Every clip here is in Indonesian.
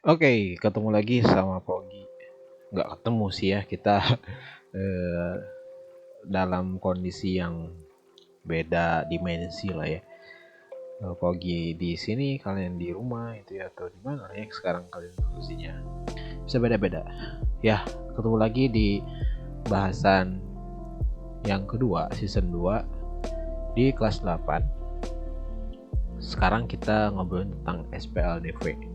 Oke, ketemu lagi sama Pogi. Nggak ketemu sih ya, kita eh, dalam kondisi yang beda dimensi lah ya. Pogi di sini, kalian di rumah itu ya, atau di mana ya sekarang kalian posisinya. Bisa beda-beda. Ya, ketemu lagi di bahasan yang kedua, season 2 di kelas 8. Sekarang kita ngobrolin tentang SPLDV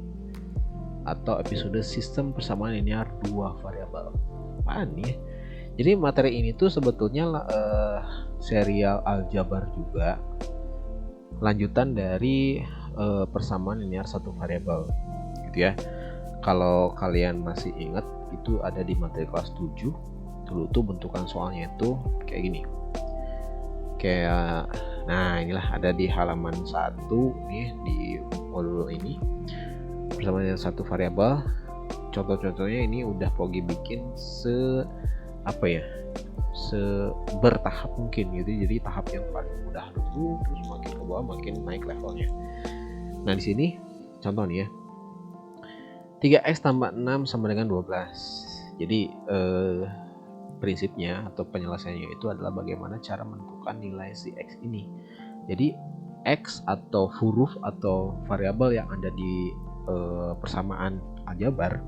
atau episode sistem persamaan linear dua variabel. Apaan nih? Jadi materi ini tuh sebetulnya serial aljabar juga, lanjutan dari persamaan linear satu variabel, gitu ya. Kalau kalian masih ingat, itu ada di materi kelas 7. Dulu tuh bentukan soalnya itu kayak gini. Nah inilah ada di halaman 1 nih di modul ini. Persamaan linear satu variabel. Contoh-contohnya ini udah Pogi bikin bertahap mungkin gitu. Jadi tahap yang paling mudah dulu, terus makin ke bawah makin naik levelnya. Nah di sini contoh nih ya, 3x tambah 6 sama dengan 12. Jadi prinsipnya atau penyelesaiannya itu adalah bagaimana cara menentukan nilai si x ini. Jadi x atau huruf atau variabel yang ada di persamaan aljabar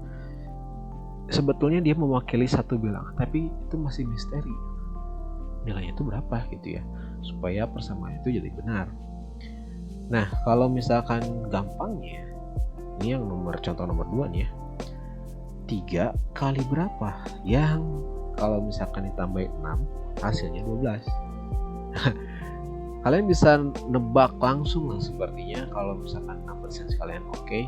sebetulnya dia mewakili satu bilangan, tapi itu masih misteri. Nilainya itu berapa gitu ya, supaya persamaan itu jadi benar. Nah, kalau misalkan gampangnya, ini yang contoh nomor 2 nih ya. 3 kali berapa? Yang kalau misalkan ditambah 6, hasilnya 12. Kalian bisa nebak langsung lah sepertinya kalau misalkan 6% sekalian oke.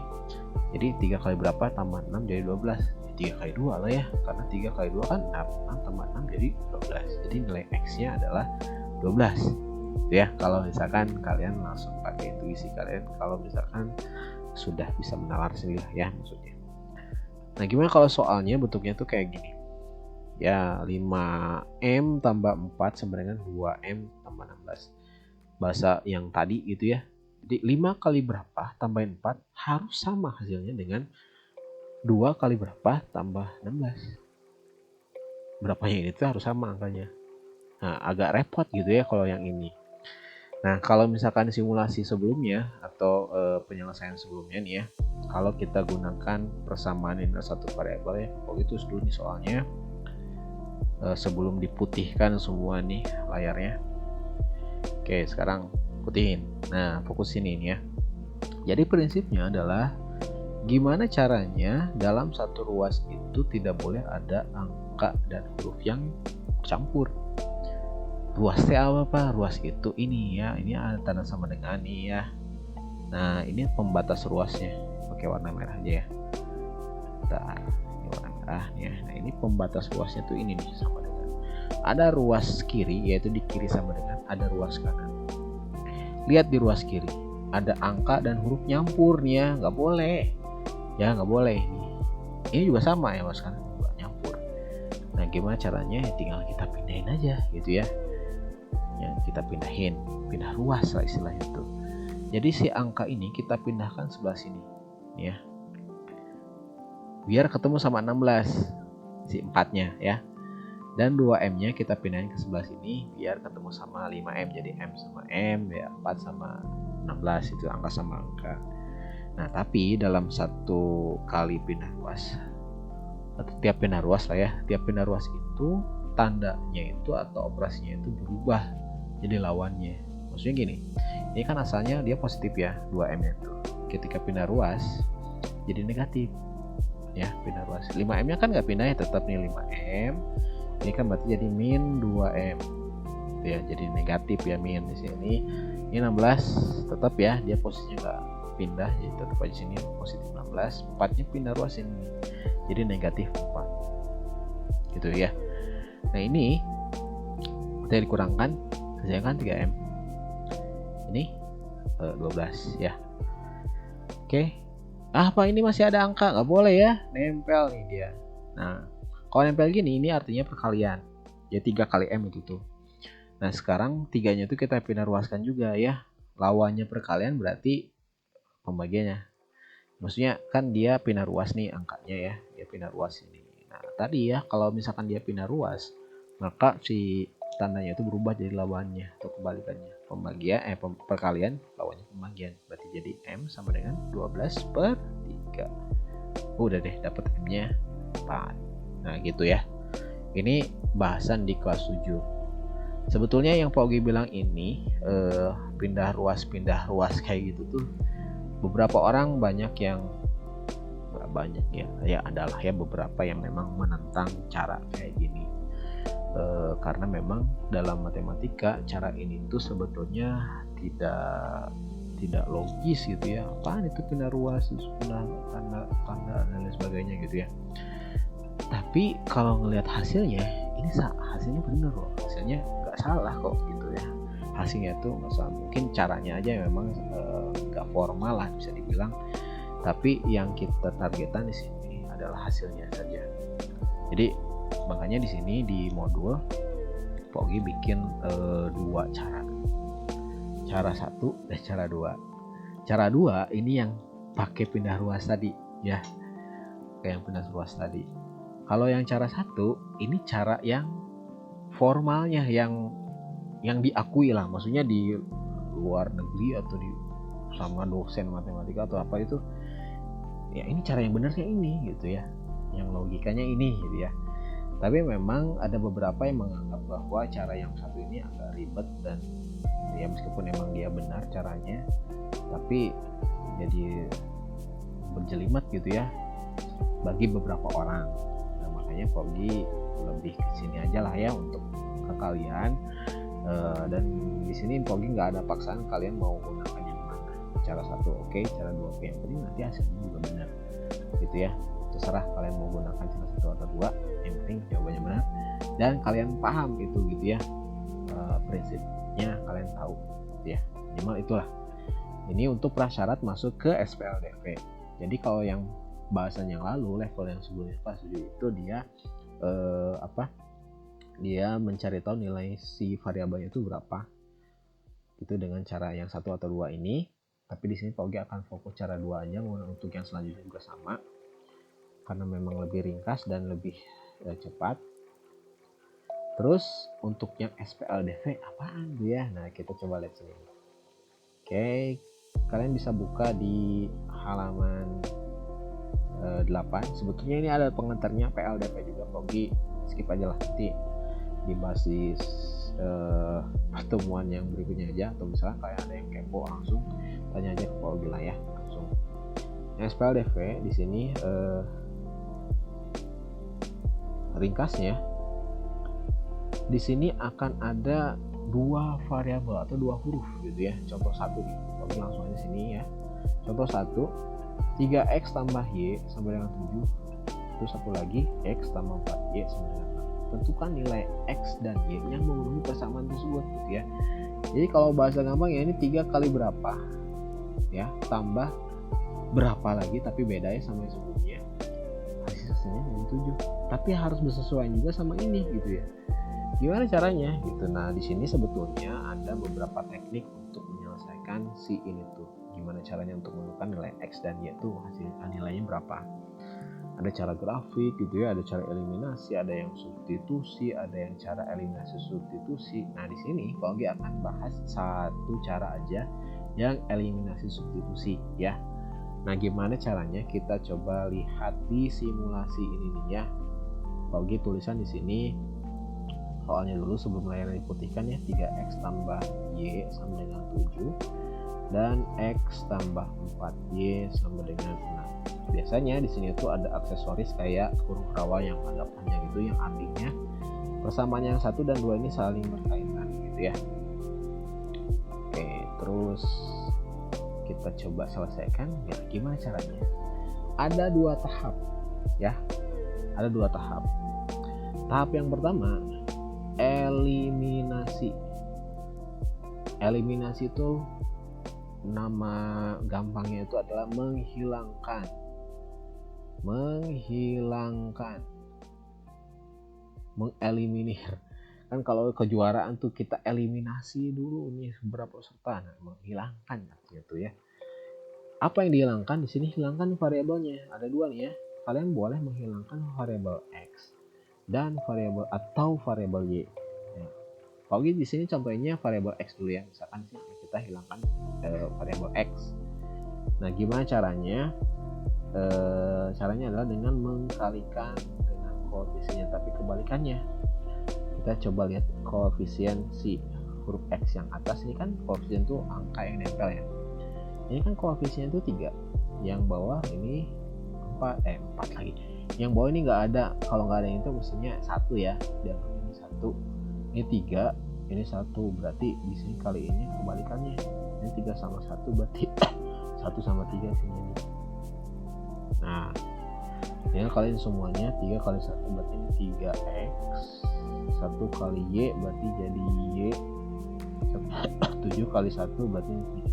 Jadi 3 kali berapa tambah 6 jadi 12. 3 kali 2 lah ya, karena 3 kali 2 kan 6 tambah 6 jadi 12. Jadi nilai X-nya adalah 12. Ya, kalau misalkan kalian langsung pakai intuisi kalian, kalau misalkan sudah bisa menalar sendiri ya maksudnya. Nah, gimana kalau soalnya bentuknya tuh kayak gini? Ya, 5M tambah 4 sama dengan 2M tambah 16. Bahasa yang tadi gitu ya. Jadi 5 kali berapa tambah 4 harus sama hasilnya dengan 2 kali berapa tambah 16. Berapanya ini tuh harus sama angkanya. Nah, agak repot gitu ya kalau yang ini. Nah, kalau misalkan simulasi sebelumnya atau penyelesaian sebelumnya nih ya, kalau kita gunakan persamaan linear satu variabel ya, kalau itu dulu nih soalnya sebelum diputihkan semua nih layarnya. Oke, sekarang putihin. Nah, fokus sini nih ya. Jadi prinsipnya adalah gimana caranya dalam satu ruas itu tidak boleh ada angka dan huruf yang campur. Ruas T apa? Ruas itu ini ya, ini ada tanda sama dengan ini ya. Nah, ini pembatas ruasnya. Pakai warna merah aja ya. Bentar, ini warna merah nih ya. Nah, ini pembatas ruasnya tuh ini nih sama dengan. Ada ruas kiri, yaitu di kiri sama dengan ada ruas kanan. Lihat di ruas kiri, ada angka dan huruf nyampur nih ya, nggak boleh. Ya nggak boleh nih. Ini juga sama ya mas kan, juga nyampur. Nah, gimana caranya? Tinggal kita pindahin aja gitu ya. Kita pindah ruas lah istilahnya itu. Jadi si angka ini kita pindahkan sebelah sini ya, biar ketemu sama 16 si 4-nya ya, dan 2M nya kita pindahin ke sebelah sini biar ketemu sama 5M, jadi M sama M ya, 4 sama 16 itu angka sama angka. Nah, tapi dalam satu kali pindah ruas atau tiap pindah ruas lah ya, tiap pindah ruas itu tandanya itu atau operasinya itu berubah jadi lawannya. Maksudnya gini, ini kan asalnya dia positif ya, 2M itu. Ketika pindah ruas jadi negatif. Ya, pindah ruas. 5M nya kan nggak pindah ya, tetap nih 5M. Ini kan berarti jadi min 2M. Ya, jadi negatif ya min di sini. Ini 16 tetap ya, dia posisinya nggak pindah, jadi tetap aja sini positif 16. 4-nya pindah ruas ini. Jadi negatif 4. Gitu ya. Nah, ini kita dikurangkan hasilkan 3M. Ini 12 ya. Oke. Apa ini masih ada angka? Nggak boleh ya, nempel nih dia. Nah, kalau nempel gini ini artinya perkalian. Ya 3 kali M itu tuh. Nah, sekarang 3-nya itu kita pindah ruaskan juga ya. Lawannya perkalian berarti pembagiannya. Maksudnya kan dia pindah ruas nih angkanya ya, dia pindah ruas ini. Nah tadi ya kalau misalkan dia pindah ruas, maka si tandanya itu berubah jadi lawannya atau kebalikannya. Perkalian lawannya pembagian. Berarti jadi M sama dengan 12/3. Udah deh dapat M-nya 4. Nah gitu ya. Ini bahasan di kelas 7. Sebetulnya yang Pak Ogi bilang ini pindah ruas kayak gitu tuh, beberapa orang banyak yang nggak banyak ya adalah ya beberapa yang memang menentang cara kayak gini, karena memang dalam matematika cara ini tuh sebetulnya tidak logis gitu ya. Apaan itu pindah ruas, pindah tanda dan lain sebagainya gitu ya. Tapi kalau ngelihat hasilnya, ini hasilnya bener loh, hasilnya nggak salah kok gitu ya. Hasilnya tuh nggak salah, mungkin caranya aja memang nggak formal lah bisa dibilang. Tapi yang kita targetkan di sini adalah hasilnya saja. Jadi makanya di sini di modul Pogi bikin 2 cara. Cara 1 dan cara 2. Cara 2 ini yang pakai pindah ruas tadi ya. Kayak yang pindah ruas tadi. Kalau yang cara 1 ini cara yang formalnya, yang diakui lah, maksudnya di luar negeri atau di sama dosen matematika atau apa itu ya, ini cara yang benarnya ini gitu ya, yang logikanya ini gitu ya. Tapi memang ada beberapa yang menganggap bahwa cara yang satu ini agak ribet dan ya meskipun emang dia benar caranya, tapi jadi berjelimet gitu ya bagi beberapa orang. Nah makanya Pogi lebih kesini aja lah ya untuk ke kalian. Dan di sini Pogi nggak ada paksaan kalian mau gunakan yang mana, cara 1 oke, cara 2 oke, yang penting nanti hasilnya juga benar gitu ya. Terserah kalian mau gunakan cara 1 atau 2, yang penting jawabannya benar dan kalian paham itu gitu ya, prinsipnya kalian tahu gitu ya, minimal itulah. Ini untuk prasyarat masuk ke SPLDV. Jadi kalau yang bahasan yang lalu, level yang sebelumnya kelas 7 itu dia dia mencari tahu nilai si variabelnya itu berapa itu dengan cara yang 1 atau 2 ini. Tapi di sini Pak Ogi akan fokus cara 2 aja, untuk yang selanjutnya juga sama karena memang lebih ringkas dan lebih cepat. Terus untuk yang SPLDV apaan tuh ya? Nah kita coba lihat sini. Oke, kalian bisa buka di halaman 8. Sebetulnya ini ada pengantarnya PLDP juga, Pak Ogi skip aja lah, nanti dibahas di pertemuan yang berikutnya aja, atau misalnya kayak ada yang kepo langsung tanya aja ke Pak Ogi lah ya langsung. Yang SPLDV di sini ringkasnya di sini akan ada 2 variabel atau 2 huruf gitu ya. Contoh 1 nih, Pak Ogi langsung aja sini ya. Contoh 1, 3x tambah y sama dengan 7. Terus satu lagi, x tambah 4y sama dengan 6. Tentukan nilai x dan y yang memenuhi persamaan tersebut gitu ya. Jadi kalau bahasa gampang ya, ini 3 kali berapa ya, tambah berapa lagi tapi bedanya sama yang sebelumnya, hasilnya jadi 7. Tapi harus bersesuaian juga sama ini gitu ya. Gimana caranya gitu. Nah di sini sebetulnya ada beberapa teknik untuk menyelesaikan si ini tuh. Gimana caranya untuk menentukan nilai x dan y tuh nilainya berapa. Ada cara grafik gitu ya, ada cara eliminasi, ada yang substitusi, ada yang cara eliminasi substitusi. Nah di sini Pak Ogi akan bahas satu cara aja yang eliminasi substitusi ya. Nah gimana caranya, kita coba lihat di simulasi ini nih ya. Pak Ogi tulisan di sini soalnya dulu sebelum layar diputihkan ya. 3x tambah y sama dengan 7 dan x tambah 4y sama dengan 6. Biasanya di sini tuh ada aksesoris kayak huruf rawa yang agak panjang itu, yang artinya persamaan yang 1 dan 2 ini saling berkaitan gitu ya. Oke, terus kita coba selesaikan ya. Gimana caranya? Ada 2 tahap ya. Ada 2 tahap. Tahap yang pertama, eliminasi. Eliminasi itu nama gampangnya itu adalah menghilangkan, mengeliminir. Kan kalau kejuaraan tuh kita eliminasi dulu nih beberapa peserta, nah menghilangkan gitu ya. Apa yang dihilangkan di sini? Hilangkan variabelnya. Ada dua nih ya. Kalian boleh menghilangkan variabel x dan variabel atau variabel y. Ya. Kalau di sini contohnya variabel x dulu ya. Misalkan sih kita hilangkan variabel x. Nah, gimana caranya? Caranya adalah dengan mengkalikan dengan koefisiennya, tapi kebalikannya. Kita coba lihat koefisien si huruf x yang atas ini kan koefisien itu angka yang nempel ya. Ini kan koefisien itu 3, yang bawah ini 4 lagi, yang bawah ini nggak ada. Kalau nggak ada itu mestinya 1 ya, dan ini 1, ini 3, ini 1, berarti di sini kali ini kebalikannya, ini 3 sama 1 berarti 1 sama 3 sini. Nah, ini kalian semuanya 3 kali 1 berarti ini 3x, 1 kali y berarti jadi y, 7 kali 1 berarti ini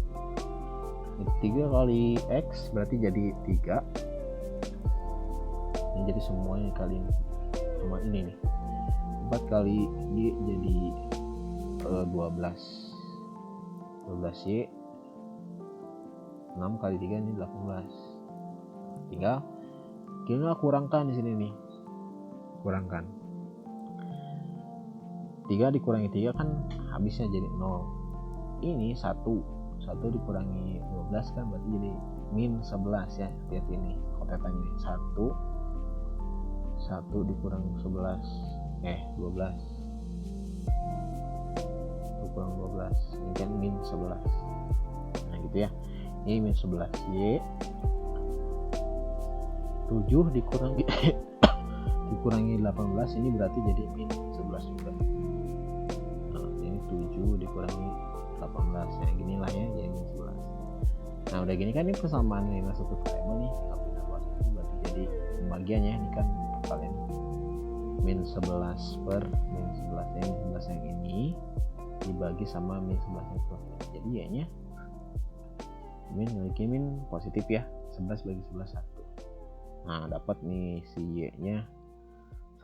7, 3 kali x berarti jadi 3. Ini jadi semuanya kali ini sama ini nih, 4 kali y jadi 12y, 6 kali 3 ini 18. Tinggal kita kurangkan di sini nih, kurangkan 3 dikurangi 3 kan habisnya jadi 0. Ini 1 dikurangi 12 kan berarti jadi min 11 ya. Lihat ini kotetannya, 1 dikurangi 11 12 kurang 12, ini kan min 11. Nah gitu ya, ini min 11 y, 7 dikurangi dikurangi 18 ini berarti jadi min 11 juga. Nah, ini 7 dikurangi 18 ya, gini lah ya, jadi min 11. Nah udah gini kan ini persamaan nilai satu variabel nih, pindah luas itu berarti jadi pembagiannya ini kan kalian min 11 per min 11 yang 11 yang ini dibagi sama min 11 yang ini, jadi y nya memiliki min positif ya, 11 bagi 11 1. Nah dapat nih si y nya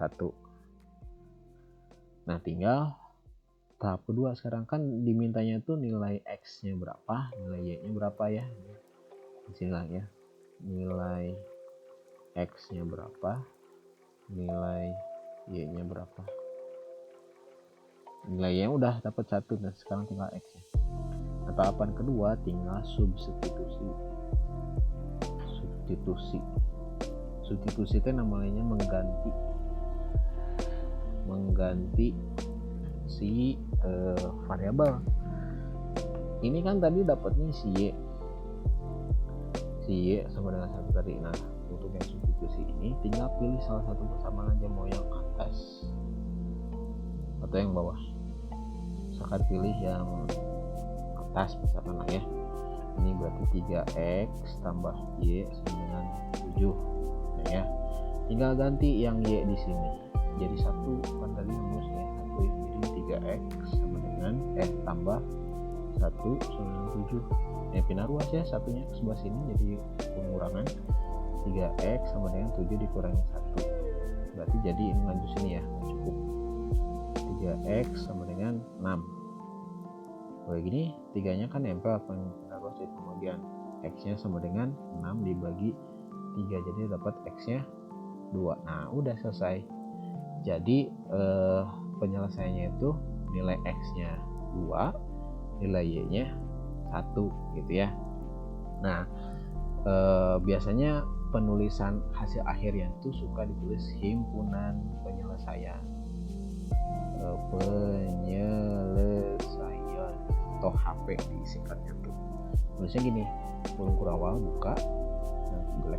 1. Nah tinggal tahap kedua, sekarang kan dimintanya tuh nilai x nya berapa, nilai y nya berapa ya, disinilah ya, nilai x nya berapa, nilai y nya berapa. Nilainya udah dapat 1 dan sekarang tinggal x nya. Nah, tahapan kedua tinggal substitusi itu namanya mengganti si variabel. Ini kan tadi dapatnya si y sama dengan 1 tadi. Nah untuk yang substitusi ini tinggal pilih salah satu persamaan aja, mau yang atas atau yang bawah. Misalkan pilih yang atas misalkan lah ya, ini berarti 3x tambah y sama dengan 7. Nah ya, tinggal ganti yang y di sini jadi 1 kan tadi rumus ya, 1 ya, jadi 3x sama dengan tambah 1 sama dengan 7 ya, pindah ruas ya, satunya ke sebelah sini jadi pengurangan 3x sama dengan 7 dikurangi 1 berarti jadi ini lanjut sini ya, cukup 3x sama dengan 6. Kayak gini 3 nya kan nempel pindah ruas jadi pembagian, x nya sama dengan 6 dibagi 3 jadi dapat x nya 2. Nah udah selesai. Jadi penyelesaiannya itu nilai x nya 2, nilai y nya 1 gitu ya. Nah biasanya penulisan hasil akhirnya itu suka ditulis himpunan penyelesaian, atau HP disingkatnya tuh. Tulisnya gini, kurung kurawal buka dan black.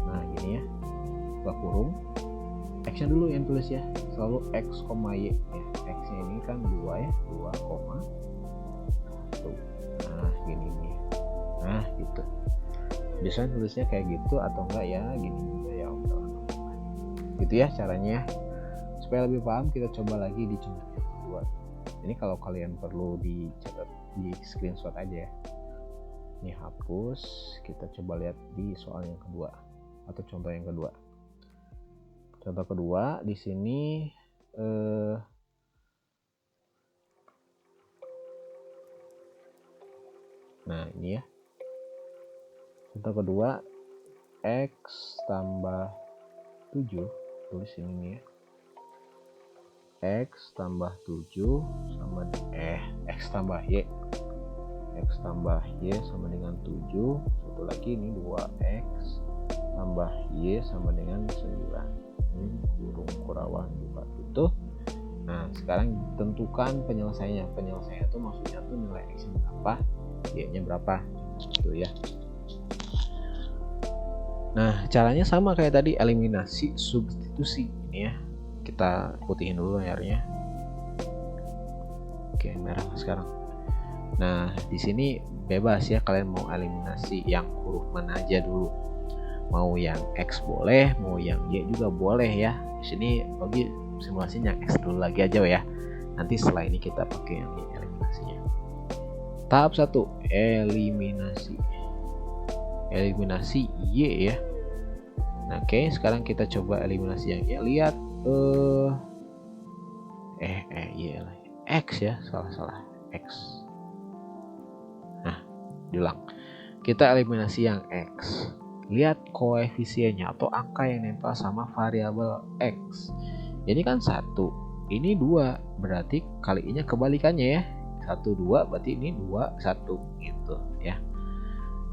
Nah gini ya, buka kurung, x nya dulu yang tulis ya, selalu x, y ya. X nya ini kan 2 ya, 2, nah gini nih. Nah gitu, biasanya tulisnya kayak gitu atau enggak ya gini juga ya, udah gitu ya caranya. Supaya lebih paham kita coba lagi di contoh yang kedua. Ini kalau kalian perlu dicatat di screenshot aja ya, ini hapus, kita coba lihat di soal yang kedua atau contoh yang kedua. Contoh kedua di sini nah ini ya, Contoh kedua, X tambah 7, tulis ini ya. X tambah 7 sama X tambah Y. X tambah Y sama dengan 7. Satu lagi ini 2X tambah Y sama dengan 9. Ini kurung kurawang juga tutup. Nah, sekarang tentukan penyelesaiannya. Penyelesaiannya itu maksudnya tuh nilai X-nya berapa, Y-nya berapa. Gitu ya. Nah, caranya sama kayak tadi, eliminasi substitusi ini ya. Kita putihin dulu layarnya. Oke, merah sekarang. Nah, di sini bebas ya, kalian mau eliminasi yang huruf mana aja dulu. Mau yang X boleh, mau yang Y juga boleh ya. Di sini bagi simulasinya yang X dulu lagi aja ya. Nanti setelah ini kita pakai yang eliminasinya. Tahap 1, eliminasi. Eliminasi Y ya. Nah, oke, sekarang kita coba eliminasi yang Y. Lihat Y X ya, salah X. Nah, diulang. Kita eliminasi yang X. Lihat koefisiennya atau angka yang nempel sama variabel X. Ini kan 1, ini 2, berarti kalinya kebalikannya ya. 1 2 berarti ini 2 1 gitu ya.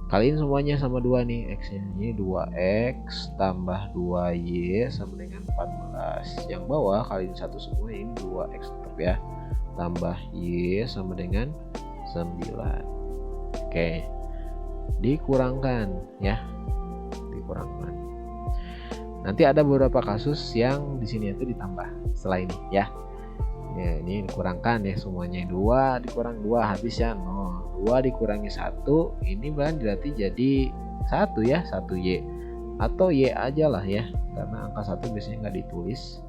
Kaliin semuanya sama 2 nih, X-nya ini 2X tambah 2Y sama dengan 14. Yang bawah kaliin 1 semua, ini 2X tetap ya. Tambah Y sama dengan 9. Oke. Dikurangkan ya. Dikurangkan. Nanti ada beberapa kasus yang di sini itu ditambah setelah ini ya. Ya, ini dikurangkan ya semuanya. 2 dikurang 2 habis ya 0. 2 dikurangi 1, ini berarti jadi 1 ya, 1Y. Atau Y aja lah ya, karena angka 1 biasanya nggak ditulis.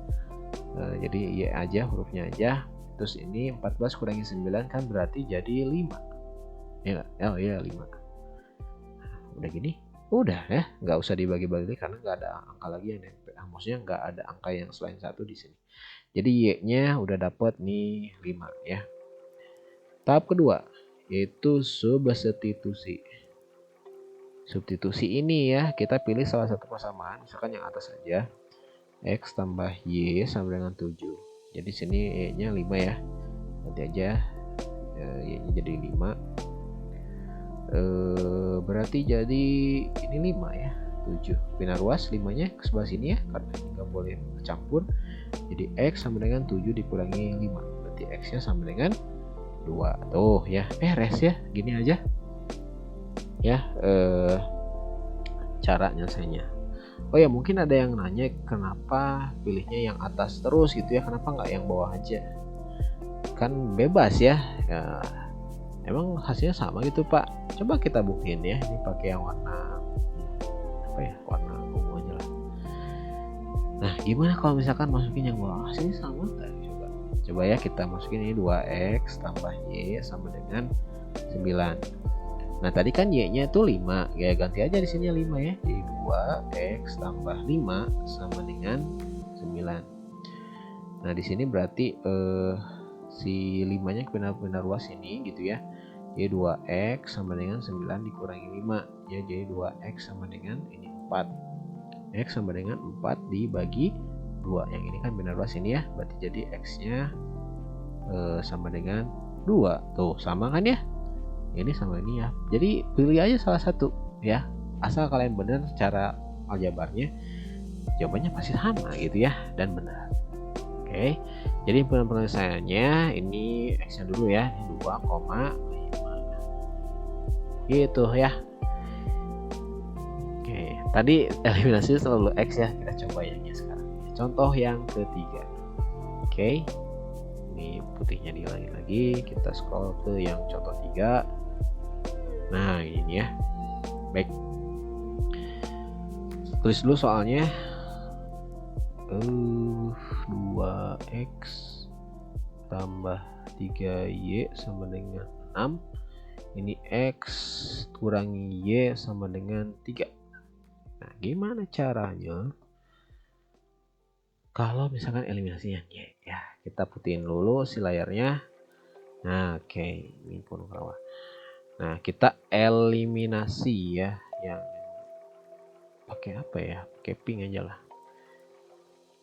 Jadi Y aja, hurufnya aja. Terus ini 14 kurangi 9 kan berarti jadi 5. Ya, oh iya 5. Nah, udah gini, udah ya, nggak usah dibagi-bagi karena nggak ada angka lagi yang nempel. Maksudnya nggak ada angka yang selain 1 di sini. Jadi Y-nya udah dapet nih 5 ya. Tahap kedua yaitu substitusi. Substitusi ini ya, kita pilih salah satu persamaan, misalkan yang atas saja. X tambah Y sama dengan 7. Jadi sini Y-nya 5 ya. Nanti aja Y-nya jadi 5. Berarti jadi ini 5 ya. 7. Pindah ruas 5-nya ke sebelah sini ya, karena ini nggak boleh bercampur. Jadi X sama dengan 7 dikurangi 5. Berarti X-nya sama dengan 2. Tuh ya, beres ya. Gini aja. Ya, cara nyelesainya. Oh ya, mungkin ada yang nanya kenapa pilihnya yang atas terus gitu ya, kenapa nggak yang bawah aja? Kan bebas ya. Emang hasilnya sama gitu Pak. Coba kita buktiin ya. Ini pakai yang warna apa ya? Warna ungu aja lah. Nah, gimana kalau misalkan masukin yang bawah? Hasilnya sama nggak? Coba ya kita masukin ini 2X tambah Y sama dengan 9. Nah, tadi kan Y-nya itu 5. Ya ganti aja di sini 5 ya. Jadi 2X tambah 5 sama dengan 9. Nah, di sini berarti si 5-nya pindah ruas ini gitu ya. Jadi 2X sama dengan 9 dikurangi 5. Ya, jadi 2X sama dengan ini 4. X sama dengan 4 dibagi 2. Yang ini kan pindah ruas ini ya. Berarti jadi X-nya sama dengan 2. Tuh, sama kan ya? Ini sama ini ya. Jadi pilih aja salah satu ya. Asal kalian benar cara aljabarnya, jawabannya pasti sama gitu ya, dan benar. Oke. Jadi penyelesaiannya ini X-nya dulu ya, 2,5 gitu ya. Oke, tadi eliminasi selalu X ya. Kita coba yang sekarang. Contoh yang ketiga. Oke. Ini putihnya diulangi lagi. Kita scroll ke yang contoh 3. Nah, ini ya. Baik. Tulis dulu soalnya. 2X tambah 3Y sama dengan 6. Ini X kurangi Y sama dengan 3. Nah, gimana caranya kalau misalkan eliminasinya Y ya? Kita putihin dulu si layarnya. Nah, oke, ini pun bawah. Nah, kita eliminasi ya. yang pakai apa ya, pakai pink aja lah,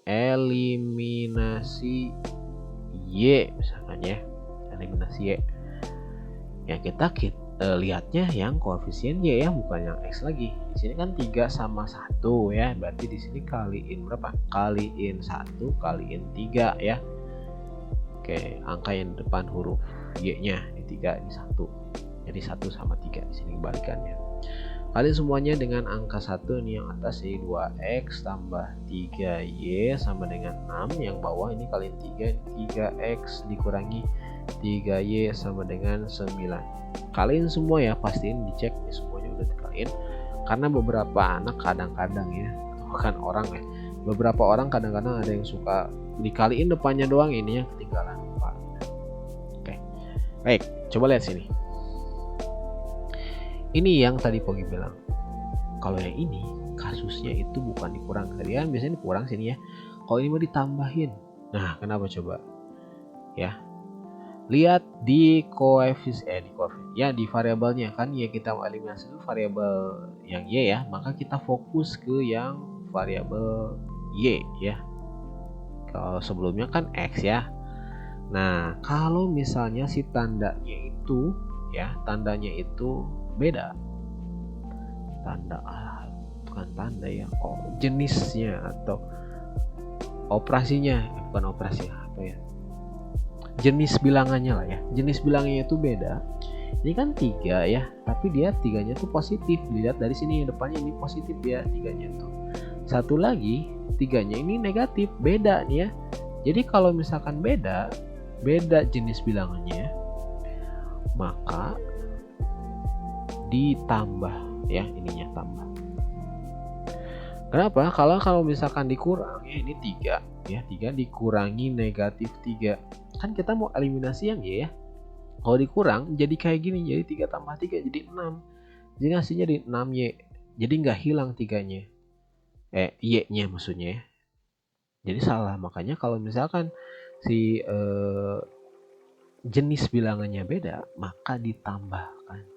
eliminasi Y misalkan ya, eliminasi Y ya, kita lihatnya yang koefisien Y ya, bukan yang X lagi. Di sini kan 3 sama 1 ya, berarti di sini kaliin berapa, kaliin 1 kaliin 3 ya. Oke, angka yang depan huruf Y nya di 3 ini 1, jadi 1 sama 3 di sini kebalikannya. Kali semuanya dengan angka 1, ini yang atas ini 2x tambah 3y sama dengan 6, yang bawah ini kaliin 3, ini 3x dikurangi 3y sama dengan 9. Kaliin semua ya, pastiin dicek nih semuanya udah dikaliin, karena beberapa anak kadang-kadang ya, bukan orang ya, beberapa orang kadang-kadang ada yang suka dikaliin depannya doang, ini yang ketinggalan Pak. Oke, baik, coba lihat sini. Ini yang tadi Pogi bilang, kalau yang ini kasusnya itu bukan dikurang, kalian biasanya dikurang sini ya, kalau ini mau ditambahin. Nah, kenapa coba ya, lihat di koefisien ya, di variabelnya kan ya, kita mau eliminasi dulu variabel yang Y ya, maka kita fokus ke yang variabel Y ya, kalau sebelumnya kan X ya. Nah, kalau misalnya si tandanya itu ya, tandanya itu beda, bukan tanda ya, jenisnya atau operasinya, bukan operasi apa ya, jenis bilangannya lah ya, jenis bilangannya itu beda. Ini kan 3 ya, tapi dia 3-nya tuh positif, dilihat dari sini yang depannya ini positif ya, 3-nya tuh. Satu lagi 3-nya ini negatif, beda nih ya. Jadi kalau misalkan beda jenis bilangannya, maka ditambah ya, ininya tambah. Kenapa? Kalau misalkan dikurang ya, ini 3 ya, 3 dikurangi negatif 3, kan kita mau eliminasi yang Y ya. Kalau dikurang jadi kayak gini, jadi 3 tambah 3 jadi 6, jadi hasilnya di 6Y, jadi nggak hilang 3-nya, Y-nya maksudnya ya. Jadi salah, makanya kalau misalkan si jenis bilangannya beda, maka ditambahkan.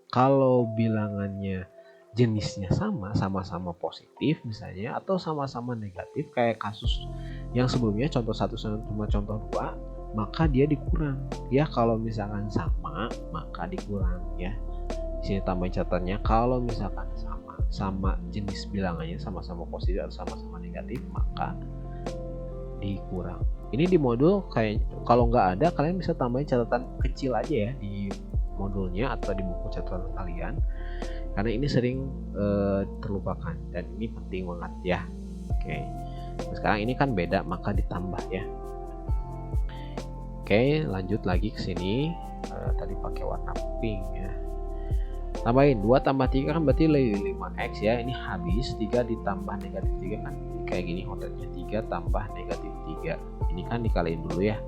Kalau bilangannya jenisnya sama-sama positif misalnya, atau sama-sama negatif kayak kasus yang sebelumnya contoh 1 sama contoh 2, maka dia dikurang ya. Kalau misalkan sama maka dikurang ya. Di sini tambahin catatannya, kalau misalkan sama jenis bilangannya sama-sama positif atau sama-sama negatif, maka dikurang. Ini di modul kayak, kalau nggak ada kalian bisa tambahin catatan kecil aja ya di modulnya atau di buku catatan kalian, karena ini sering terlupakan dan ini penting banget ya. Oke, nah, sekarang ini kan beda maka ditambah ya. Oke, lanjut lagi ke sini, tadi pakai warna pink ya, tambahin 2 tambah 3 kan berarti 5x ya, ini habis 3 ditambah negatif 3 kan kayak gini hotelnya, 3 tambah negatif 3, ini kan dikaliin dulu ya,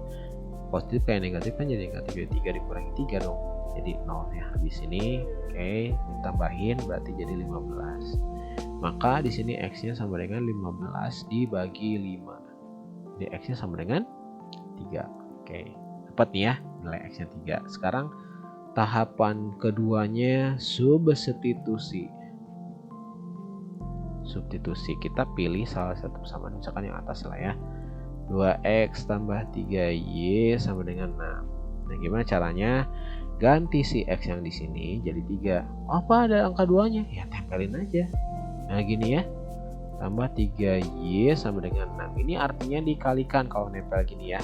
positif kayak negatif kan jadi negatif 3 dikurangi 3 dong, jadi 0 ya, habis ini. Oke, ditambahin berarti jadi 15, maka di sini X nya sama dengan 15 dibagi 5, di X nya sama dengan 3. Oke, dapat nih ya nilai X nya 3. Sekarang tahapan keduanya substitusi, kita pilih salah satu persamaan, misalkan yang atas lah ya, 2x tambah 3y sama dengan 6. Nah, gimana caranya? Ganti si X yang di sini jadi 3. Apa ada angka 2-nya? Ya tempelin aja. Nah, gini ya. Tambah 3Y sama dengan 6. Ini artinya dikalikan kalau nempel gini ya.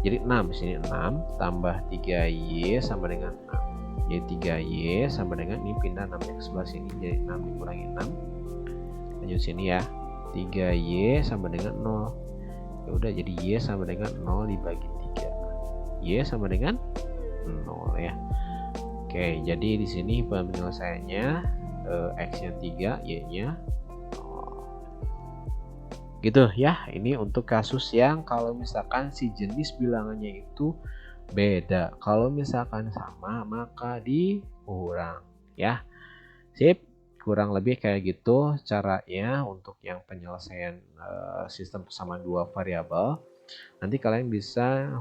Jadi 6 di sini 6 tambah 3Y sama dengan 6. Jadi 3Y sama dengan, ini pindah 6-nya ke sebelah sini, jadi 6 dikurangi 6. Lanjut sini ya. 3Y sama dengan 0. Ya udah, jadi Y sama dengan 0 dibagi 3. Y sama dengan 0 ya. Oke, jadi di sini penyelesaiannya X-nya 3, Y-nya 0. Gitu ya. Ini untuk kasus yang kalau misalkan si jenis bilangannya itu beda. Kalau misalkan sama maka dikurang ya. Sip, kurang lebih kayak gitu caranya untuk yang penyelesaian sistem persamaan dua variabel. Nanti kalian bisa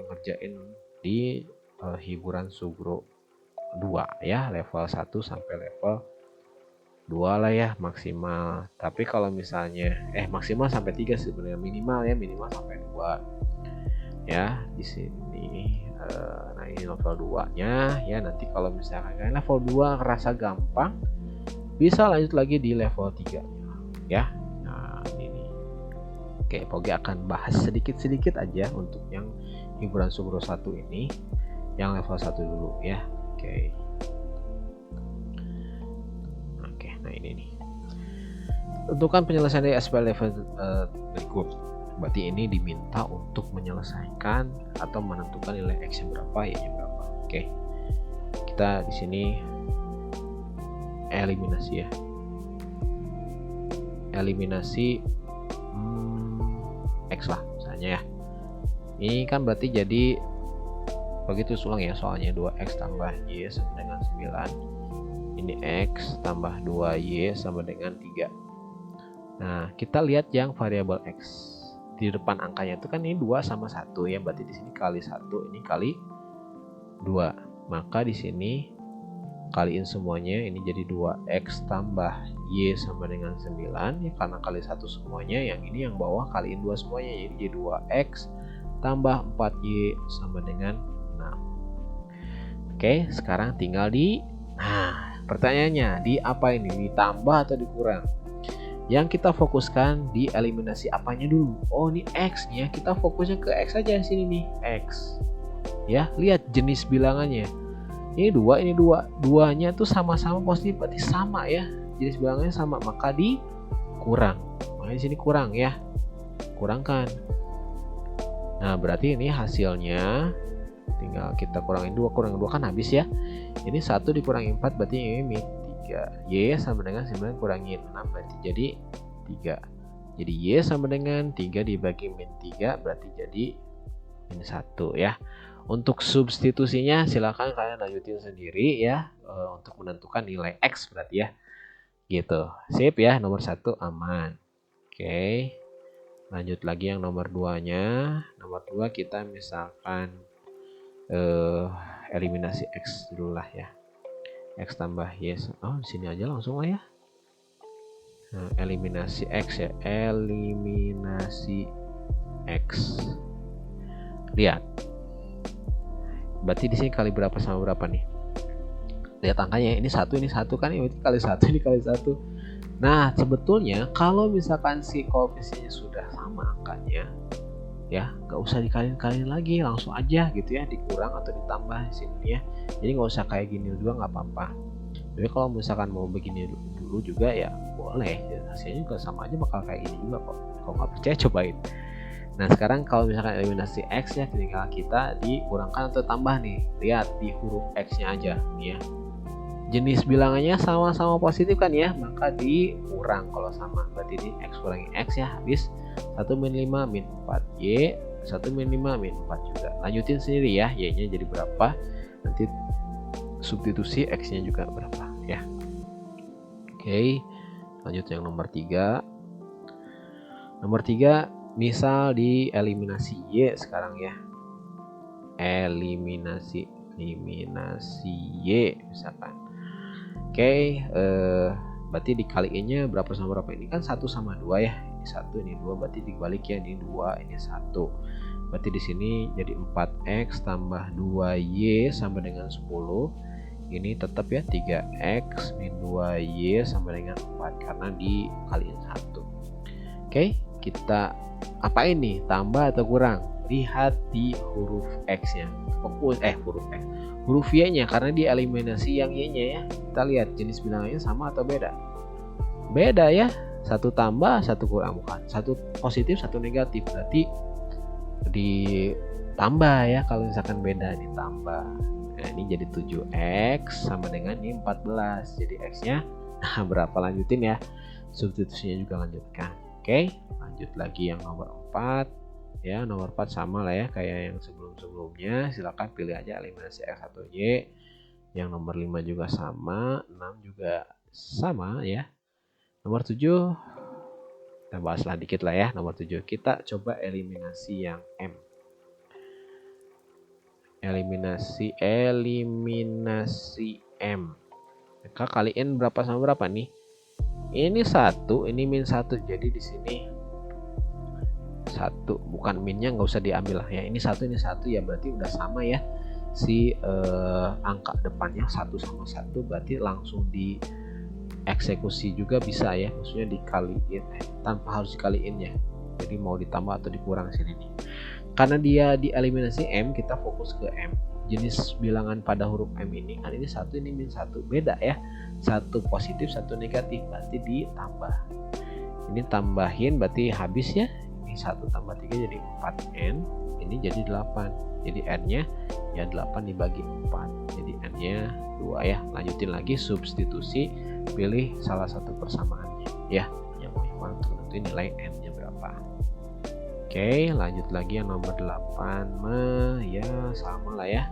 ngerjain di hiburan Sugro 2 ya, level 1 sampai level 2 lah ya maksimal. Tapi kalau misalnya maksimal sampai 3 sebenarnya, minimal sampai 2. Ya, di sini nah ini level 2-nya ya. Nanti kalau misalkan kalian level 2 ngerasa gampang, bisa lanjut lagi di level 3-nya ya. Nah, ini. Oke, Pogi akan bahas sedikit-sedikit aja untuk yang hiburan Sugro 1 ini, yang level 1 dulu ya. Oke. Nah ini nih. Tentukan penyelesaian dari SPL level berikut. Berarti ini diminta untuk menyelesaikan atau menentukan nilai X yang berapa, Y-nya berapa. Oke. Kita di sini eliminasi ya. Eliminasi X lah misalnya ya. Ini kan berarti jadi begitu ulang ya, soalnya 2X tambah Y sama dengan 9. Ini X tambah 2Y sama dengan 3. Nah, kita lihat yang variabel X. Di depan angkanya itu kan ini 2 sama 1 ya, berarti di sini kali 1, ini kali 2. Maka di sini kaliin semuanya, ini jadi 2X tambah Y sama dengan 9 ya, karena kali 1 semuanya, yang ini yang bawah kaliin 2 semuanya, jadi 2X tambah 4Y sama dengan 6. Oke, sekarang tinggal pertanyaannya di apa ini, ditambah atau dikurang? Yang kita fokuskan di eliminasi apanya dulu? Oh, ini X nih ya, kita fokusnya ke X aja sini nih, X. Ya, lihat jenis bilangannya. Ini 2, ini 2. Duanya tuh sama-sama positif, berarti sama ya. Jenis bilangannya sama, maka dikurang. Makanya di sini kurang ya. Kurangkan. Nah, berarti ini hasilnya tinggal kita kurangin 2, kurangin 2 kan habis ya. Ini 1 dikurangi 4 berarti ini 3. Y sama dengan 9 kurangin 6 berarti jadi 3. Jadi Y sama dengan 3 dibagi min 3 berarti jadi min 1 ya. Untuk substitusinya silakan kalian lanjutin sendiri ya, untuk menentukan nilai X berarti ya. Gitu. Sip ya, nomor 1 aman. Oke. Lanjut lagi yang nomor 2-nya. Nomor 2 kita misalkan eliminasi X dulu lah ya. X tambah Y. Oh, di sini aja langsung lah ya. Nah, eliminasi X ya. Eliminasi X. Lihat. Berarti di sini kali berapa sama berapa nih? Lihat angkanya, ini 1 kan, ini kali 1 ini kali 1. Nah, sebetulnya kalau misalkan si koefisiennya sudah sama angkanya, ya nggak usah dikaliin lagi, langsung aja gitu ya, dikurang atau ditambah di sini ya. Jadi nggak usah kayak gini juga nggak apa-apa. Tapi kalau misalkan mau begini dulu juga ya boleh, ya, hasilnya juga sama aja bakal kayak gini juga kok. Kalau nggak percaya cobain. Nah, sekarang kalau misalkan eliminasi X ya, tinggal kita dikurangkan atau tambah nih. Lihat di huruf X-nya aja nih ya. Jenis bilangannya sama-sama positif kan ya, maka dikurang kalau sama. Berarti ini X kurangi X ya, habis 1 min 5 min 4 Y, 1 min 5 min 4 juga. Lanjutin sendiri ya, Y-nya jadi berapa, nanti substitusi X-nya juga berapa ya. Oke, lanjut yang nomor 3. Nomor 3, misal di eliminasi Y sekarang ya. Eliminasi Y misalkan. Oke, berarti dikaliinnya berapa sama berapa? Ini kan 1 sama 2 ya. Ini 1, ini 2, berarti dibalik ya, ini 2, ini 1. Berarti di sini jadi 4X tambah 2Y sama dengan 10. Ini tetap ya 3X min 2Y sama dengan 4 karena dikaliin 1. Oke, kita apa ini? Tambah atau kurang? Lihat di huruf X-nya. Fokus huruf Y-nya, karena dia eliminasi yang Y-nya ya. Kita lihat jenis bilangannya sama atau beda. Beda ya. 1 tambah, 1 kurang, bukan. 1 positif, 1 negatif. Berarti ditambah ya, kalau misalkan beda ditambah. Nah, ini jadi 7X sama dengan ini 14. Jadi X-nya berapa, lanjutin ya. Substitusinya juga lanjutkan. Oke, lanjut lagi yang nomor 4. Ya, nomor 4 sama lah ya kayak yang sebelum-sebelumnya. Silakan pilih aja eliminasi X atau Y. Yang nomor 5 juga sama, 6 juga sama ya. Nomor 7 kita bahaslah dikit lah ya. Nomor 7 kita coba eliminasi yang M. Eliminasi M. Maka kaliin berapa sama berapa nih? Ini 1, ini min 1. Jadi di sini 1, bukan minnya nggak usah diambil lah ya. Ini 1 ya, berarti udah sama ya. Si angka depannya 1 sama 1 berarti langsung di eksekusi juga bisa ya, maksudnya dikaliin tanpa harus dikaliin ya. Jadi mau ditambah atau dikurang sini nih. Karena dia dieliminasi M, kita fokus ke M. Jenis bilangan pada huruf M ini kan ini 1, ini min 1, beda ya. 1 positif, 1 negatif, berarti ditambah. Ini tambahin berarti habis ya. Ini 1 tambah 3 jadi 4N, ini jadi 8. Jadi N-nya ya 8 dibagi 4. Jadi N-nya 2 ya. Lanjutin lagi substitusi, pilih salah satu persamaannya ya. Yang mau untuk nentuin nilai N-nya berapa. Oke, lanjut lagi yang nomor 8 ya sama lah ya.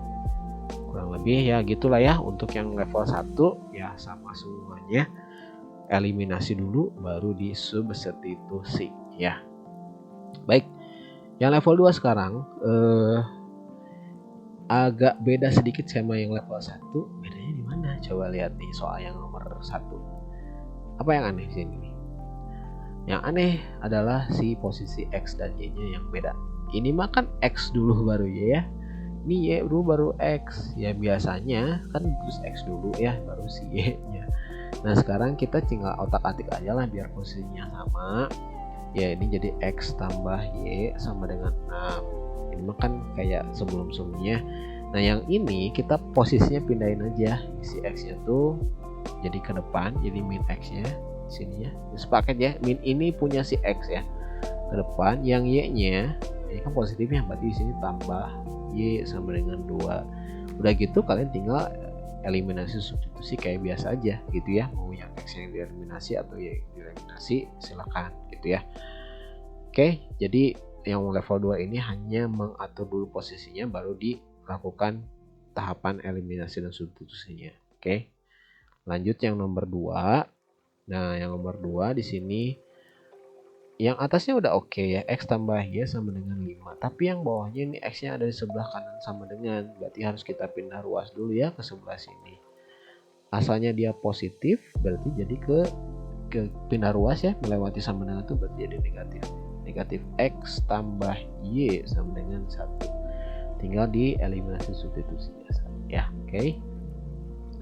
Kurang lebih ya gitulah ya. Untuk yang level 1 ya sama semuanya. Eliminasi dulu baru di substitusi ya. Baik. Yang level 2 sekarang agak beda sedikit sama yang level 1. Bedanya di mana? Coba lihat nih soal yang nomor 1. Apa yang aneh di sini nih? Yang aneh adalah si posisi X dan Y-nya yang beda. Ini mah kan X dulu baru Y ya. Ini Y dulu baru X. Ya biasanya kan terus X dulu ya baru si Y-nya. Nah sekarang kita tinggal otak-atik aja lah biar posisinya sama. Ya ini jadi X tambah Y sama dengan 6. Ini mah kan kayak sebelum-sebelumnya. Nah yang ini kita posisinya pindahin aja. Si X-nya tuh jadi ke depan, jadi min X-nya sini ya. Sepaket ya, min ini punya si X ya ke depan, yang Y-nya ini kan positifnya, berarti di sini tambah Y sama dengan 2. Udah gitu kalian tinggal eliminasi substitusi kayak biasa aja gitu ya. Mau yang X yang dieliminasi atau Y yang dieliminasi silakan gitu ya. Oke, jadi yang level 2 ini hanya mengatur dulu posisinya baru dilakukan tahapan eliminasi dan substitusinya. Oke. Lanjut yang nomor 2. Nah, yang nomor 2 di sini yang atasnya udah oke ya, X tambah Y sama dengan 5. Tapi yang bawahnya ini X-nya ada di sebelah kanan sama dengan, berarti harus kita pindah ruas dulu ya ke sebelah sini. Asalnya dia positif, berarti jadi ke pindah ruas ya, melewati sama dengan itu berarti jadi negatif. Negatif X tambah Y sama dengan 1. Tinggal di eliminasi substitusinya ya. Oke.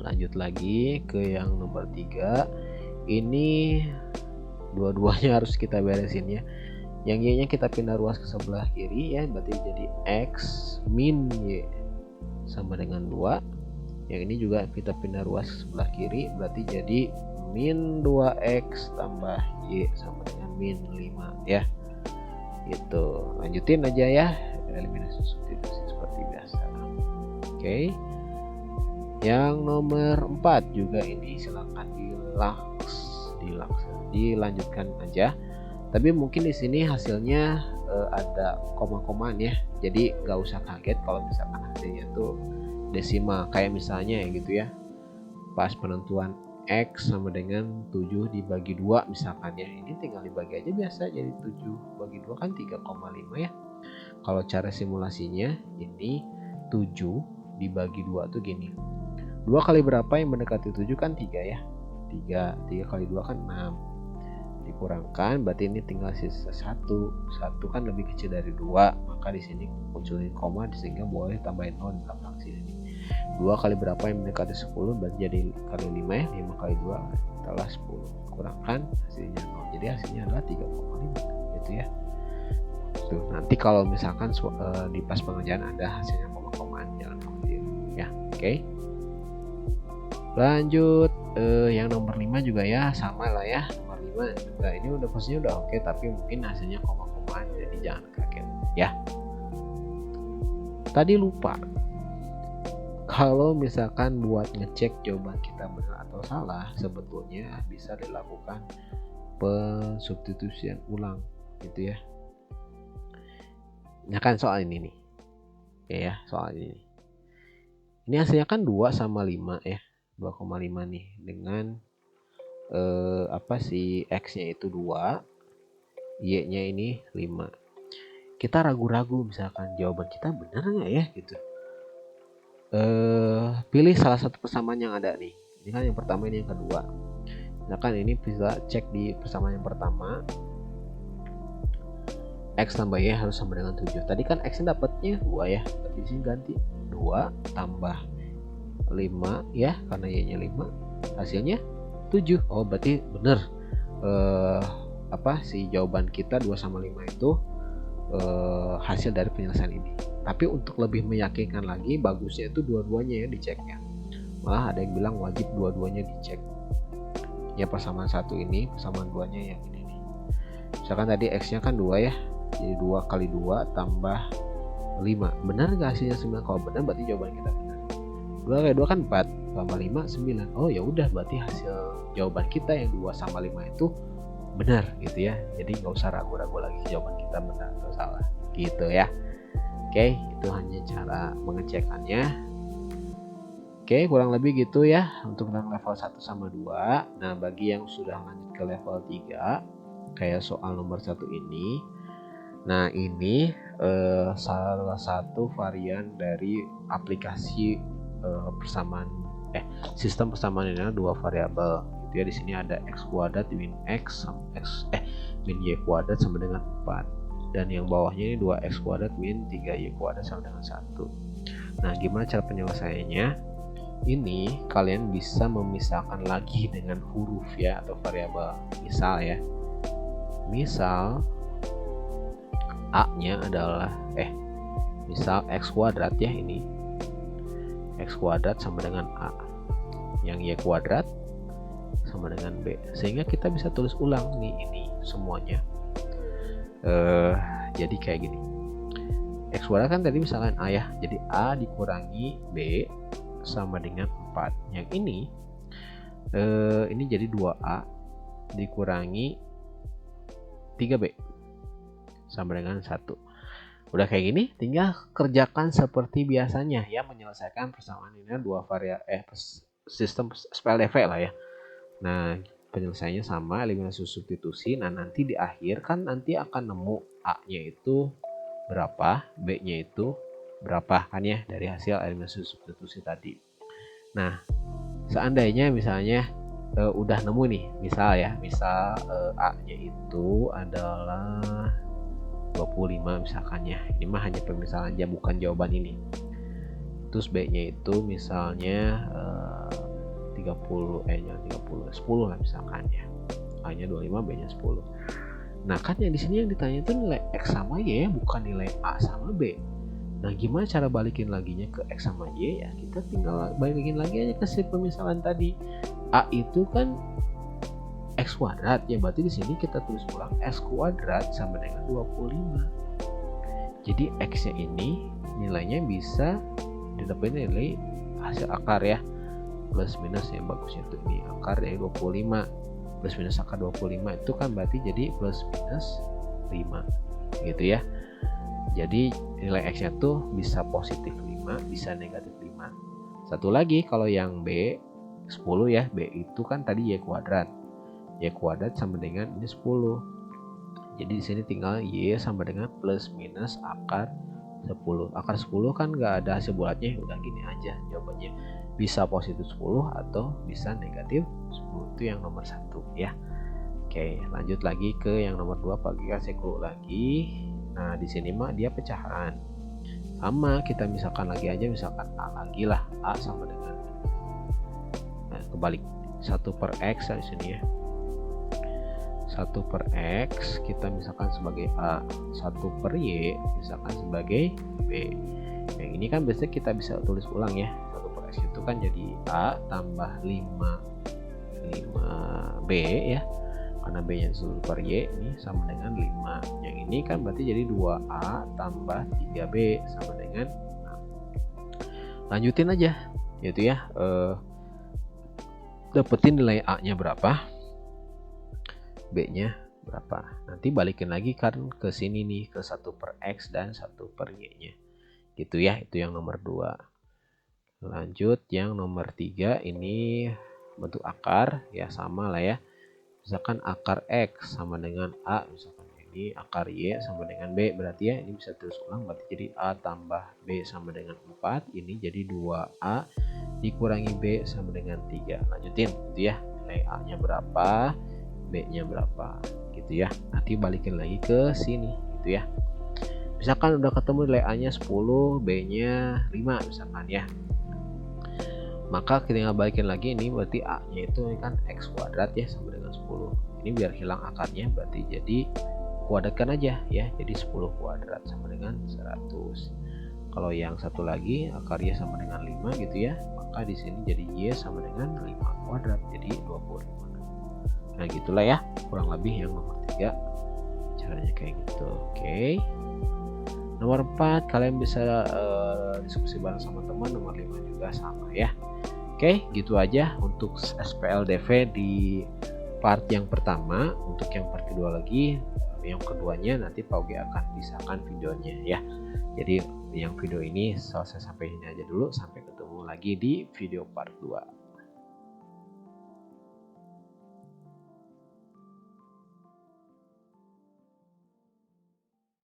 Lanjut lagi ke yang nomor 3. Ini dua-duanya harus kita beresin ya. Yang Y-nya kita pindah ruas ke sebelah kiri ya, berarti jadi X min Y sama dengan 2. Yang ini juga kita pindah ruas ke sebelah kiri, berarti jadi min 2X tambah Y sama dengan min 5 ya. Gitu. Lanjutin aja ya, eliminasi substitusi seperti biasa. Oke. Yang nomor 4 juga ini silahkan dilanjutkan aja. Tapi mungkin di sini hasilnya ada koma-komaan ya. Jadi nggak usah kaget kalau misalkan hasilnya tuh desimal kayak misalnya ya gitu ya. Pas penentuan X sama dengan 7 dibagi 2 misalkan ya. Ini tinggal dibagi aja biasa, jadi 7 bagi 2 kan 3,5 ya. Kalau cara simulasinya ini 7 dibagi 2 tuh gini. 2 kali berapa yang mendekati 7 kan 3 ya. 3 kali 2 kan 6. Dikurangkan berarti ini tinggal sisa 1 kan lebih kecil dari 2, maka di sini munculin koma sehingga boleh tambahin 0 di belakang sini. 2 kali berapa yang mendekati 10 berarti jadi kali 5 ya, 5 kali 2 adalah 10, kurangkan hasilnya 0, jadi hasilnya adalah 3,5 gitu ya. Tuh, nanti kalau misalkan di pas pengerjaan ada hasilnya koma-komaan jangan khawatir ya. Oke. Lanjut yang nomor 5 juga ya sama lah ya. Nomor 5 juga ini udah posisinya udah oke, tapi mungkin hasilnya koma-komaan, jadi jangan kaget ya. Tadi lupa, kalau misalkan buat ngecek jawaban kita benar atau salah, sebetulnya bisa dilakukan pensubstitusian ulang gitu ya. Nah kan soal ini nih ya, soal ini hasilnya kan 2 sama 5 ya, 2,5 nih dengan si X-nya itu 2, Y-nya ini 5. Kita ragu-ragu misalkan jawaban kita benar nggak ya gitu. Pilih salah satu persamaan yang ada nih. Ini kan yang pertama, ini yang kedua. Misalkan ini bisa cek di persamaan yang pertama, X tambah Y harus sama dengan 7. Tadi kan X dapatnya 2 ya, tapi di sini ganti 2 tambah 5 ya, karena Y nya 5, hasilnya 7. Oh berarti bener si jawaban kita 2 sama 5 itu hasil dari penyelesaian ini. Tapi untuk lebih meyakinkan lagi, bagusnya itu dua-duanya ya diceknya. Malah ada yang bilang wajib dua-duanya dicek ya, persamaan satu ini, persamaan duanya yang ini nih. Misalkan tadi X nya kan 2 ya, jadi 2 kali 2 tambah 5. Benar nggak hasilnya 9? Kalau benar berarti jawaban kita benar. 2 kali 2 kan 4, tambah 5 9. Oh ya udah, berarti hasil jawaban kita yang 2 sama 5 itu benar gitu ya. Jadi nggak usah ragu-ragu lagi jawaban kita benar atau salah gitu ya. Oke, itu hanya cara mengecekkannya. Oke, kurang lebih gitu ya untuk level 1 sama 2. Nah, bagi yang sudah lanjut ke level 3 kayak soal nomor 1 ini. Nah, ini salah satu varian dari aplikasi sistem persamaan ini adalah 2 variabel. Gitu ya, di sini ada x kuadrat min x min y kuadrat sama dengan 4. Dan yang bawahnya ini 2x kuadrat min 3y kuadrat sama dengan 1. Nah, gimana cara penyelesaiannya? Ini kalian bisa memisahkan lagi dengan huruf ya, atau variabel. Misal A nya adalah misal x kuadrat ya, ini x kuadrat sama dengan A, yang y kuadrat sama dengan B, sehingga kita bisa tulis ulang nih ini semuanya. Jadi kayak gini, x kuadrat kan tadi misalkan A ya, jadi A dikurangi B sama dengan 4. Yang ini jadi 2A dikurangi 3B sama dengan 1. Udah kayak gini, tinggal kerjakan seperti biasanya ya, menyelesaikan persamaan ini 2 variabel sistem SPLDV lah ya. Nah, penyelesaiannya sama, eliminasi substitusi. Nah, nanti di akhir kan nanti akan nemu A-nya itu berapa, B-nya itu berapa kan ya, dari hasil eliminasi substitusi tadi. Nah, seandainya misalnya udah nemu nih, misal A-nya itu adalah 25 misalkan ya. Ini mah hanya pemisalan aja, bukan jawaban ini. Terus B-nya itu misalnya 10 lah misalkan ya. A-nya 25, B-nya 10. Nah, kan yang di sini yang ditanya itu nilai X sama Y, bukan nilai A sama B. Nah, gimana cara balikin laginya ke X sama Y? Ya, kita tinggal balikin lagi aja ke si pemisalan tadi. A itu kan X kuadrat, ya berarti di sini kita tulis ulang X kuadrat sama dengan 25. Jadi X-nya ini nilainya bisa didapat nilai hasil akar ya. Plus minus yang bagusnya itu ini akar dari 25. Plus minus akar 25 itu kan berarti jadi plus minus 5. Gitu ya. Jadi nilai X nya tuh bisa positif 5, bisa negatif 5. Satu lagi, kalau yang B 10 ya, B itu kan tadi Y kuadrat. Y kuadrat sama dengan ini 10. Jadi di sini tinggal Y sama dengan plus minus akar 10. Akar 10 kan nggak ada hasil bulatnya, udah gini aja jawabannya. Bisa positif 10 atau bisa negatif 10. Itu yang nomor 1 ya. Oke, lanjut lagi ke yang nomor 2, pakai sekulu lagi. Nah, di sini mah dia pecahan. Sama, kita misalkan lagi aja, misalkan A lagi lah. A sama dengan kebalik 1 per X di sini ya. 1 per X kita misalkan sebagai A, 1 per Y misalkan sebagai B. Yang ini kan biasanya kita bisa tulis ulang ya. 1 per X itu kan jadi A tambah 5B ya. Karena B nya 1 per Y ini sama dengan 5. Yang ini kan berarti jadi 2A tambah 3B sama dengan 6. Lanjutin aja gitu ya. Dapetin nilai A nya berapa, B nya berapa. Nanti balikin lagi kan ke sini nih, ke 1 per X dan 1 per Y nya gitu ya. Itu yang nomor 2. Lanjut yang nomor 3, ini bentuk akar ya, sama lah ya. Misalkan akar X sama dengan A, misalkan ini akar Y sama dengan B, berarti ya ini bisa terus ulang, berarti jadi A tambah B sama dengan 4, ini jadi 2A dikurangi B sama dengan 3. Lanjutin gitu ya, nilai A nya berapa, B nya berapa gitu ya. Nanti balikin lagi ke sini gitu ya. Misalkan udah ketemu nilai A nya 10, B nya 5 misalkan ya, maka tinggal balikin lagi. Ini berarti A nya itu kan X kuadrat ya sama dengan 10. Ini biar hilang akarnya berarti jadi kuadratkan aja ya, jadi 10 kuadrat sama dengan 100. Kalau yang satu lagi akarnya sama dengan 5 gitu ya, maka di sini jadi Y sama dengan 5 kuadrat, jadi 25. Nah gitulah ya kurang lebih yang nomor 3 caranya kayak gitu. Oke. Nomor 4 kalian bisa diskusi bareng sama teman. Nomor 5 juga sama ya. Oke, gitu aja untuk SPLDV di part yang pertama. Untuk yang part kedua lagi, yang keduanya nanti Pak Ugi akan pisahkan videonya ya. Jadi yang video ini selesai sampai ini aja dulu, sampai ketemu lagi di video part 2.